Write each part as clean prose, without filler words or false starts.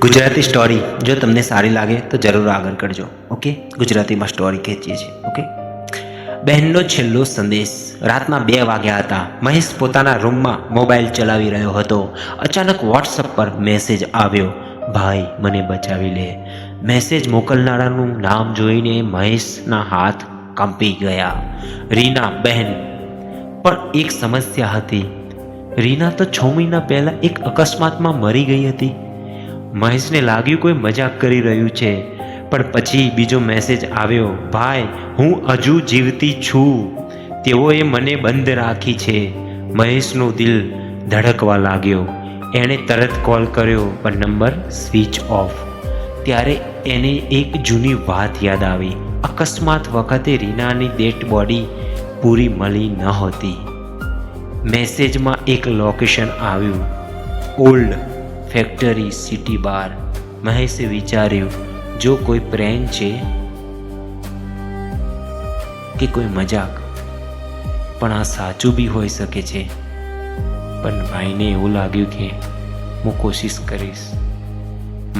Gujarati story જો તમને સારી લાગે તો જરૂર આગળ કરજો. ઓકે, ગુજરાતીમાં સ્ટોરી કહેતીએ છીએ. ઓકે. બહેનનો છેલ્લો સંદેશ. રાતના 2 વાગ્યા હતા. મહેશ પોતાના રૂમમાં મોબાઈલ ચલાવી રહ્યો હતો. અચાનક વોટ્સઅપ પર મેસેજ આવ્યો, ભાઈ મને બચાવી લે. મેસેજ મોકલનારાનું નામ જોઈને મહેશના હાથ કંપી ગયા. રીના બહેન. પણ એક સમસ્યા હતી. રીના તો 6 મહિના પહેલાં એક અકસ્માતમાં મરી ગઈ હતી. મહેશને લાગ્યું કોઈ મજાક કરી રહ્યું છે, પણ પછી બીજો મેસેજ આવ્યો, ભાઈ હું હજુ જીવતી છું, તેઓએ મને બંધ રાખી છે. મહેશનું દિલ ધડકવા લાગ્યો. એણે તરત કોલ કર્યો, પણ નંબર સ્વિચ ઓફ. ત્યારે એને એક જૂની વાત યાદ આવી. અકસ્માત વખતે રીનાની ડેડ બોડી પૂરી મળી નહોતી. મેસેજમાં એક લોકેશન આવ્યું, ઓલ્ડ ફેક્ટરી સિટી બાર. મહેશે વિચાર્યું, જો કોઈ પ્રેમ છે કે કોઈ મજાક, પણ આ સાચું બી હોઈ શકે છે. પણ ભાઈને એવું લાગ્યું કે હું કોશિશ કરીશ.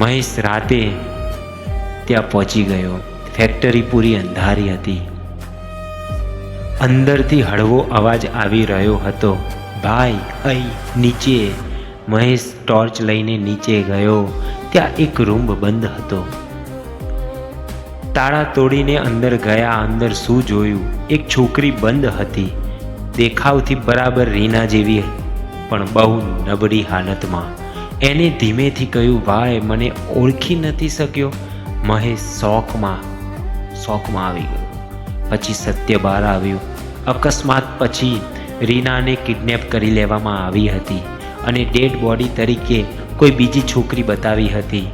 મહેશ રાતે ત્યાં પહોંચી ગયો. ફેક્ટરી પૂરી અંધારી હતી. અંદરથી હળવો અવાજ આવી રહ્યો હતો, ભાઈ અહીં નીચે. મહેશ ટોર્ચ લઈને નીચે ગયો. ત્યાં એક રૂમ બંધ હતો. તાળા તોડીને અંદર ગયા. અંદર શું જોયું? એક છોકરી બંધ હતી. દેખાવથી બરાબર રીના જેવી, પણ બહુ નબળી હાલતમાં. એને ધીમેથી કહ્યું, ભાઈ મને ઓળખી નથી શક્યો. મહેશ શોકમાં આવી ગયો. પછી સત્ય બહાર આવ્યું. અકસ્માત પછી રીનાને કિડનેપ કરી લેવામાં આવી હતી અને ડેડ બોડી તરીકે કોઈ બીજી છોકરી બતાવી હતી.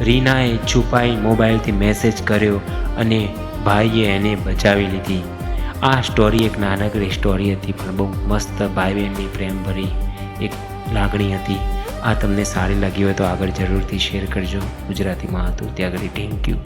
રીનાએ છુપાઈ મોબાઈલથી મેસેજ કર્યો અને ભાઈએ એને બચાવી લીધી. આ સ્ટોરી એક નાનકડી સ્ટોરી હતી, પણ બહુ મસ્ત ભાઈ બહેનની પ્રેમભરી એક લાગણી હતી. આ તમને સારી લાગી હોય તો આગળ જરૂરથી શેર કરજો. ગુજરાતીમાં હતું ત્યાં આગળ. Thank you.